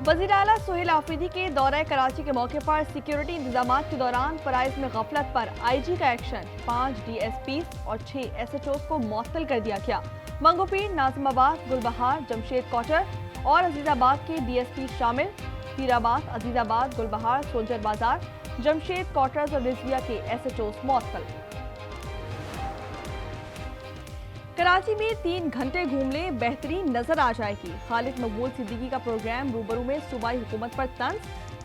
वज़ीर आला सुहेल आफरीदी के दौरे कराची के मौके पर सिक्योरिटी इंतजाम के दौरान फराइज में गफलत पर IG का एक्शन। 5 DSP और 6 SHO को मुअत्तल कर दिया गया। मंगोपीर, नाजिमाबाद, गुलबहार, जमशेद क्वार्टर और अजीजाबाद के DSP शामिल। पीराबाद, अजीजाबाद, गुलबहार, सोल्जर बाजार, जमशेद क्वार्टर्स और रिजविया के SHO मुअत्तल। कराची में 3 घंटे घूम ले बेहतरीन नजर आ जाएगी। खालिद मकबूल सिद्दीकी का प्रोग्राम रूबरू में सूबाई हुकूमत पर तंज।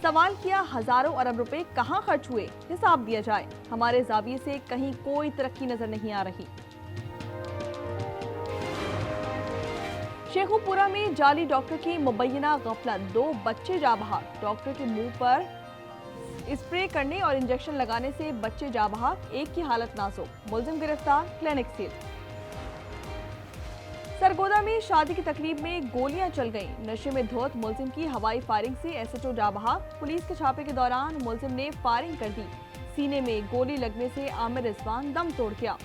सवाल किया, हजारों अरब रुपए कहां खर्च हुए, हिसाब दिया जाए। हमारे जाविये से कहीं कोई तरक्की नजर नहीं आ रही। शेखुपुरा में जाली डॉक्टर की मुबैना गफलत, 2 बच्चे जा बहाक। डॉक्टर के मुंह पर स्प्रे करने और इंजेक्शन लगाने से बच्चे जा बहाक, एक की हालत नाजुक। मुलजिम गिरफ्तार, क्लिनिक सील। सरगोदा में शादी की तकरीब में गोलियां चल गईं। नशे में धोत मुलजिम की हवाई फायरिंग से SHO जा बहाक। पुलिस के छापे के दौरान मुलजिम ने फायरिंग कर दी। सीने में गोली लगने से आमिर रिजवान दम तोड़ गया।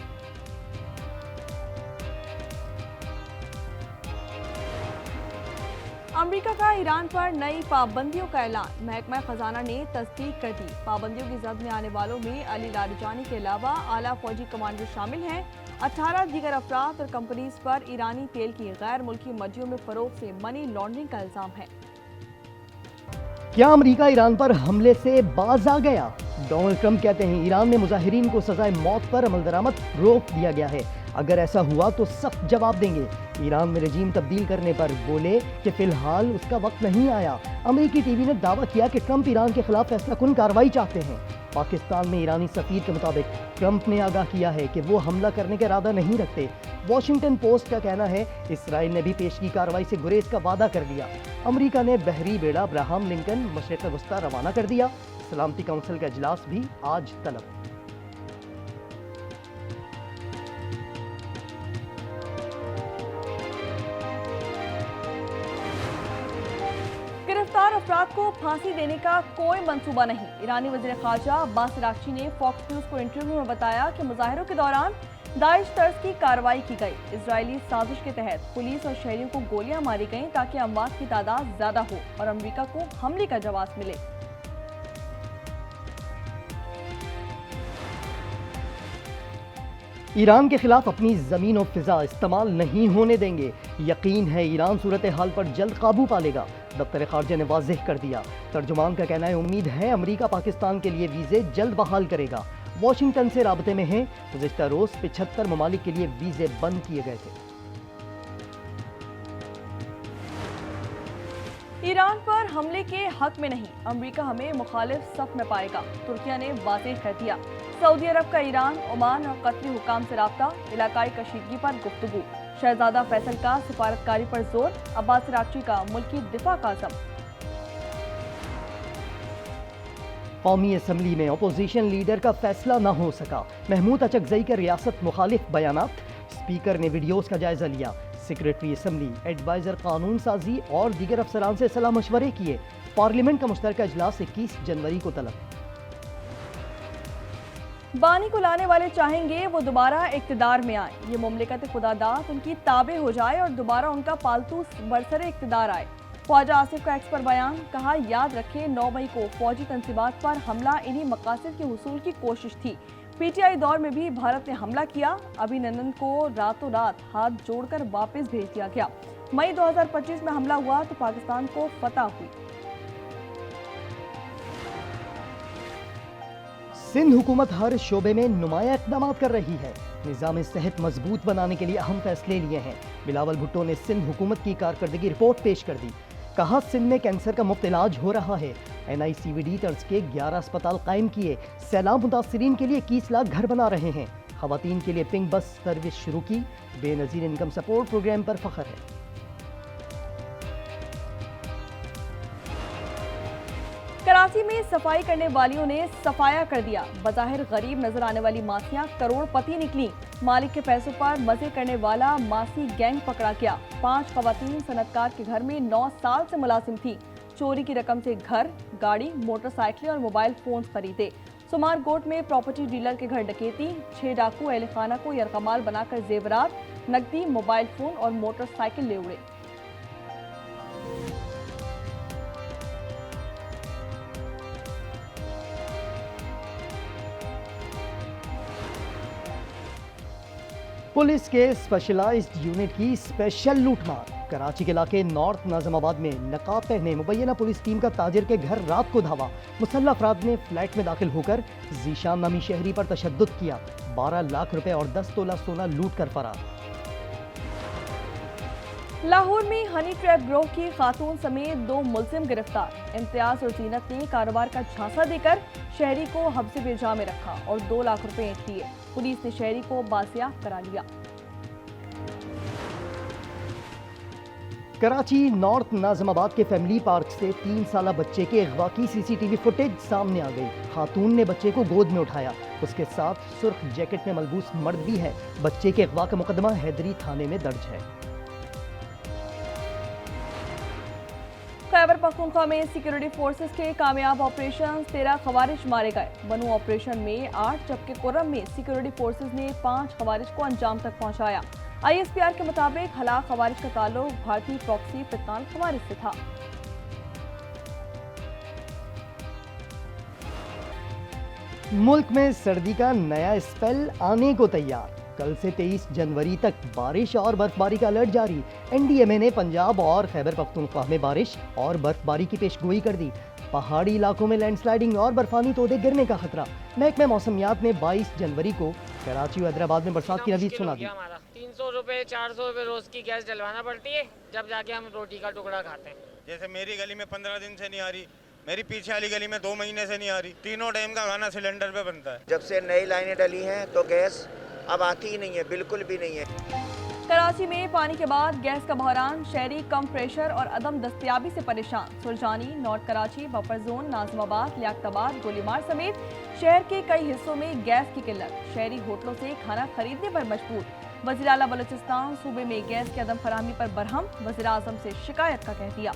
अमेरिका का ईरान पर नई पाबंदियों का ऐलान। महकमा खजाना ने तस्दीक कर दी। पाबंदियों की जद में आने वालों में अली लारिजानी के अलावा आला फौजी कमांडर शामिल हैं। 18 दीगर अफराद और कंपनीज पर ईरानी तेल की गैर मुल्की मंडियों में फरोख्त से मनी लॉन्ड्रिंग का इल्जाम है। क्या अमेरिका ईरान पर हमले से बाज आ गया? डोनाल्ड ट्रंप कहते हैं ईरान में मुजाहिरीन को सजाए मौत पर अमल दरामद रोक दिया गया है। अगर ऐसा हुआ तो सख्त जवाब देंगे। ईरान में रजीम तब्दील करने पर बोले कि फिलहाल उसका वक्त नहीं आया। अमेरिकी टीवी ने दावा किया कि ट्रंप ईरान के खिलाफ फैसलाकुन कार्रवाई चाहते हैं। पाकिस्तान में ईरानी सफीर के मुताबिक ट्रंप ने आगाह किया है कि वो हमला करने का इरादा नहीं रखते। वॉशिंगटन पोस्ट का कहना है इसराइल ने भी पेशगी कार्रवाई से गुरेज का वादा कर दिया। अमेरिका ने बहरी बेड़ा अब्राहम लिंकन मशरिक़ वस्ता रवाना कर दिया। सलामती काउंसिल का इजलास भी आज तलब। गिरफ्तार अफराद को फांसी देने का कोई मंसूबा नहीं। ईरानी वज़ीर ख़ारजा अब्बास अराग़ची ने फॉक्स न्यूज़ को इंटरव्यू में बताया कि मुजाहिरों के दौरान दाइश तर्ज की कार्रवाई की गई। इजरायली साजिश के तहत पुलिस और शहरियों को गोलियां मारी गईं ताकि अमवात की तादाद ज्यादा हो और अमेरिका को हमले का जवाब मिले। ईरान के खिलाफ अपनी जमीन और फिजा इस्तेमाल नहीं होने देंगे। यकीन है ईरान सूरत हाल पर जल्द काबू पा लेगा। दफ्तर खारजा ने वाज़ेह कर दिया। तर्जुमान का कहना है उम्मीद है अमेरिका पाकिस्तान के लिए वीज़े जल्द बहाल करेगा। वॉशिंगटन से राबते में है। गुज़िश्ता रोज 75 ममालिक के लिए वीज़े बंद किए गए थे। ईरान पर हमले के हक में नहीं, अमेरिका हमें मुखालिफ सफ में पाएगा। तुर्किया ने वाज़ेह कर दिया। सऊदी अरब का ईरान, ओमान और कतरी हुकाम से राब्ता। इलाकाई कशीदगी पर गुफ्तगू। शहजादा फैसल का सिफारतकारी पर जोर। अब्बास अराग़ची का मुल्की दिफा का अज़म। कौमी असम्बली में अपोजिशन लीडर का फैसला न हो सका। महमूद अचकज़ई के रियासत मुखालिफ बयानात। स्पीकर ने वीडियोस का जायजा लिया। सेक्रेटरी असम्बली, एडवाइजर कानून साजी और दीगर अफसरान से सलाह मशवरे किए। पार्लियामेंट का मुश्तरका इजलास 21 जनवरी को तलब। बानी को लाने वाले चाहेंगे वो दोबारा इक्तदार में आए। ये मुमलिकत खुदादात उनकी ताबे हो जाए और दोबारा उनका पालतू बरसरे इक्तदार आए। ख्वाजा आसिफ का एक्स पर बयान। कहा, याद रखें 9 मई को फौजी तंसीबात पर हमला इन्हीं मकासद के हुसूल की कोशिश थी। PTI दौर में भी भारत ने हमला किया। अभिनंदन को रातों रात हाथ जोड़कर वापस भेज दिया गया। मई 2025 में हमला हुआ तो पाकिस्तान को फतह हुई। सिंध हुकूमत हर शोबे में नुमाया इक़दाम कर रही है। निज़ाम सेहत मजबूत बनाने के लिए अहम फैसले लिए हैं। बिलावल भुट्टो ने सिंध हुकूमत की कारकर्दगी रिपोर्ट पेश कर दी। कहा, सिंध में कैंसर का मुफ्त इलाज हो रहा है। NICVD तर्ज के 11 अस्पताल कायम किए। सैलाब मुतासरीन के लिए 21 लाख घर बना रहे हैं। खवातीन के लिए पिंक बस सर्विस शुरू की। बेनज़ीर इनकम सपोर्ट प्रोग्राम पर फख्र है। कराची में सफाई करने वालियों ने सफाया कर दिया। बज़ाहिर गरीब नजर आने वाली मासियां करोड़पति निकली। मालिक के पैसों पर मजे करने वाला मासी गैंग पकड़ा गया। 5 खवातीन सनतकार के घर में 9 साल से मुलाजिम थी। चोरी की रकम से घर, गाड़ी, मोटरसाइकिलें और मोबाइल फोन खरीदे। सुमारगोट में प्रॉपर्टी डीलर के घर डकैती। 6 डाकू अहले खाना को यरगमाल बनाकर जेवरात, नकदी, मोबाइल फोन और मोटरसाइकिल ले उड़े। पुलिस के स्पेशलाइज्ड यूनिट की स्पेशल लूटमार। कराची के इलाके नॉर्थ नाज़िमाबाद में नकाब पहने मुबैना पुलिस टीम का ताजिर के घर रात को धावा। मुसल्लह अफराद ने फ्लैट में दाखिल होकर जीशान नामी शहरी पर तशद्दुद किया। 12 लाख रुपए और 10 तोला सोना लूट कर फरार। लाहौर में हनी ट्रैप गिरोह की खातून समेत 2 मुलजिम गिरफ्तार। इम्तियाज और जीनत ने कारोबार का झांसा देकर शहरी को हब्से बेजा में रखा और 2 लाख रुपए ऐंठ लिए। पुलिस ने शहरी को बाजियाब करा लिया। कराची नॉर्थ नाज़िमाबाद के फैमिली पार्क से 3 साला बच्चे के अगवा की सीसीटीवी फुटेज सामने आ गई। खातून ने बच्चे को गोद में उठाया। उसके साथ सुर्ख जैकेट में मलबूस मर्द भी है। बच्चे के अगवा का मुकदमा हैदरी थाने में दर्ज है। खैबर पख्तूनख्वा में सिक्योरिटी फोर्सेस के कामयाब ऑपरेशन 13 खवारिज मारे गए। बनू ऑपरेशन में 8 जबकि कुर्रम में सिक्योरिटी फोर्सेस ने 5 खवारिज को अंजाम तक पहुंचाया। ISPR के मुताबिक हलाक खवारिज का ताल्लुक भारतीय प्रॉक्सी फितनाल खवारिज से था। मुल्क में सर्दी का नया स्पेल आने को तैयार। कल से 23 जनवरी तक बारिश और बर्फबारी का अलर्ट जारी। NDMA ने पंजाब और खैबर पख्तूनख्वा में बारिश और बर्फबारी की पेशगोई कर दी। पहाड़ी इलाकों में लैंडस्लाइडिंग और बर्फानी तोदे गिरने का खतरा। महकमे मौसमियात ने 22 जनवरी को कराची और हैदराबाद में बरसात की नवीद सुना दी। 300 रुपए 400 रुपए रोज की गैस डलवाना पड़ती है, जब जाके हम रोटी का टुकड़ा खाते हैं। जैसे मेरी गली में 15 दिन से नहीं आ रही, मेरी पीछे वाली गली में 2 महीने से नहीं आ रही। तीनों टाइम का खाना सिलेंडर पे बनता है। जब से नई लाइनें डली हैं तो गैस अब आती ही नहीं है, बिल्कुल भी नहीं है। कराची में पानी के बाद गैस का बहरान। शहरी कम प्रेशर और अदम दस्तयाबी से परेशान। Surjani, north Karachi, buffer zone, Nazimabad, Liaquatabad, Golimar समेत शहर के कई हिस्सों में गैस की किल्लत। शहरी होटलों से खाना खरीदने पर मजबूर। वज़ीर आला बलूचिस्तान सूबे में गैस की अदम फराहमी पर बरहम। वज़ीर आज़म से शिकायत का कह दिया।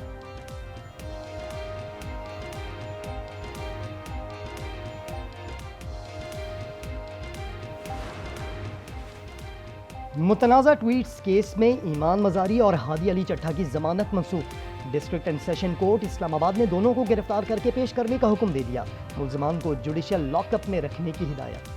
मुतनाज़ा ट्वीट्स केस में ईमान मजारी और हादी अली चट्ठा की जमानत मंसूख। District and session court Islamabad ने दोनों को गिरफ्तार करके पेश करने का हुक्म दे दिया। मुलजिमान को जुडिशियल लॉकअप में रखने की हिदायत।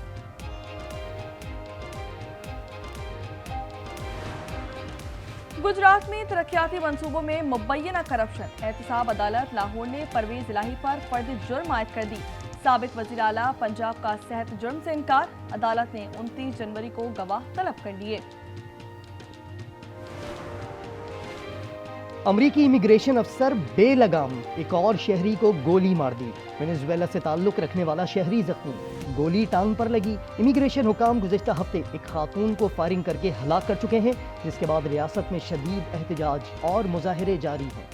गुजरात में तरक्याती मंसूबों में मुबैना करप्शन। एहतसाब अदालत लाहौर ने परवेज इलाही पर फर्द जुर्म आयद कर दी। साबिक वज़ीर आला पंजाब का सेहत जुर्म से इनकार। अदालत ने 29 जनवरी को गवाह तलब कर लिए। अमरीकी इमिग्रेशन अफसर बेलगाम एक और शहरी को गोली मार दी। वेनेजुएला से ताल्लुक रखने वाला शहरी जख्मी। गोली टांग पर लगी। इमिग्रेशन हुकाम गुज़िश्ता हफ्ते एक खातून को फायरिंग करके हलाक कर चुके हैं, जिसके बाद रियासत में शदीद एहतजाज और मुजाहिरे जारी हैं।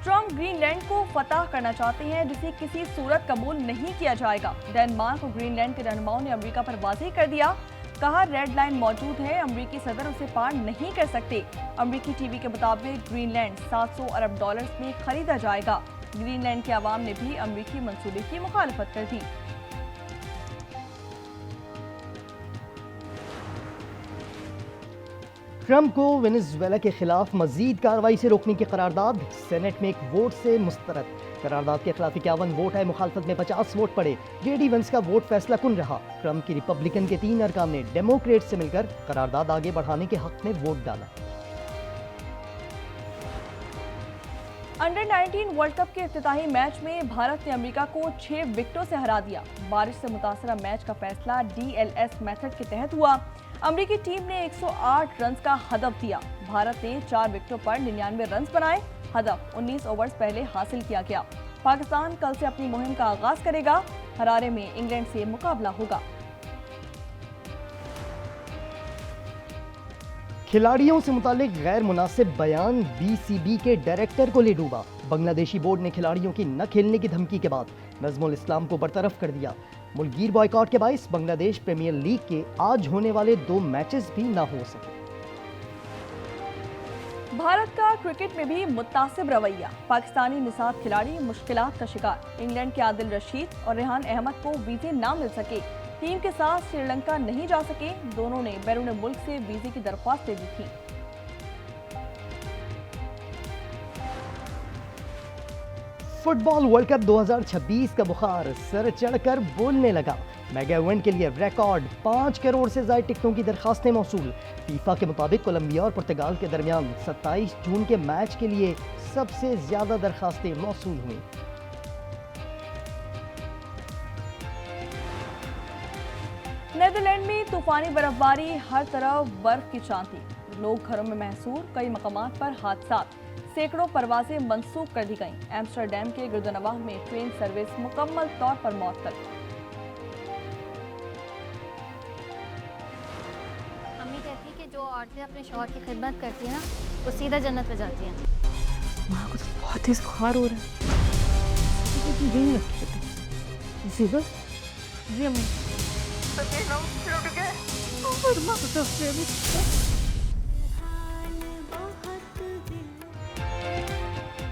ट्रंप ग्रीनलैंड को फतह करना चाहते हैं, जिसे किसी सूरत कबूल नहीं किया जाएगा। डेनमार्क और ग्रीनलैंड के रहनुमाओं ने अमेरिका पर वाज़ेह कर दिया। कहा रेड लाइन मौजूद है, अमेरिकी सदर उसे पार नहीं कर सकते। अमेरिकी टीवी के मुताबिक ग्रीनलैंड 700 अरब डॉलर्स में खरीदा जाएगा। ग्रीनलैंड के अवाम ने भी अमेरिकी मंसूबे की मुखालफत कर दी। ट्रंप को वेनेजुएला के खिलाफ मजीद कार्रवाई से रोकने की करारदाद सेनेट में एक वोट से मुस्तरद। करारदाद के खिलाफ 51 वोट है, मुखालफत में 50 वोट पड़े। JD वेंस का वोट फैसला कुन रहा। ट्रंप की रिपब्लिकन के 3 अरकान ने डेमोक्रेट से मिलकर करारदाद आगे बढ़ाने के हक में वोट डाला। अंडर 19 वर्ल्ड कप के इफ्तिताही मैच में भारत ने अमेरिका को 6 विकेटों से हरा दिया। बारिश से मुतासरा मैच का फैसला DLS मेथड के तहत हुआ। अमेरिकी टीम ने 108 रन का हदफ दिया। भारत ने 4 विकेटों पर 99 रन बनाए। हदफ 19 ओवर्स पहले हासिल किया गया। पाकिस्तान कल से अपनी मुहिम का आगाज करेगा। हरारे में इंग्लैंड से मुकाबला होगा। खिलाड़ियों से मुतालिक गैर मुनासिब बयान BCB के डायरेक्टर को ले डूबा। बांग्लादेशी बोर्ड ने खिलाड़ियों की न खेलने की धमकी के बाद नज़्मुल इस्लाम को बरतरफ कर दिया। मुल्कगीर बॉयकॉट के बाइस बांग्लादेश प्रीमियर लीग के आज होने वाले 2 मैचेस भी ना हो सके। भारत का क्रिकेट में भी मुतासिब रवैया। पाकिस्तानी निसाब खिलाड़ी मुश्किलात का शिकार। इंग्लैंड के आदिल रशीद और रेहान अहमद को वीजे ना मिल सके। टीम के साथ श्रीलंका नहीं जा सके। दोनों ने बैरून मुल्क से वीजे की दरख्वास्त दे दी थी। फुटबॉल वर्ल्ड कप 2026 का बुखार सर चढ़कर बोलने लगा। मेगा इवेंट के लिए रिकॉर्ड 5 करोड़ से ज्यादा टिकटों की दरखास्तें मौसूल। फीफा के मुताबिक कोलंबिया और पुर्तगाल के दरमियान 27 जून के मैच के लिए सबसे ज्यादा दरखास्तें मौसूल हुई। नेदरलैंड में तूफानी बर्फबारी, हर तरफ बर्फ की चांदी, लोग घरों में महसूर, कई मकामात पर हादसात, सैकड़ों परवाजें मंसूख कर दी गईं। एम्स्टरडैम के गिरदोनवाह में ट्रेन सर्विस मुकम्मल तौर पर मअतल। मम्मी कहती है कि जो औरतें अपने शौहर की खिदमत करती हैं ना, वो सीधा जन्नत में जाती हैं। माँ को तो बहुत तेज बुखार हो रहा है। यही रखे थे सीधा जी अम्मी।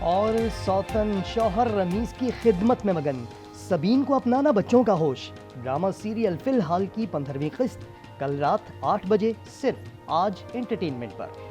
और सौतन शौहर रमीज की खिदमत में मगन, सबीन को अपनाना बच्चों का होश। ड्रामा सीरियल फिलहाल की 15वीं किस्त कल रात 8 बजे सिर्फ आज एंटरटेनमेंट पर।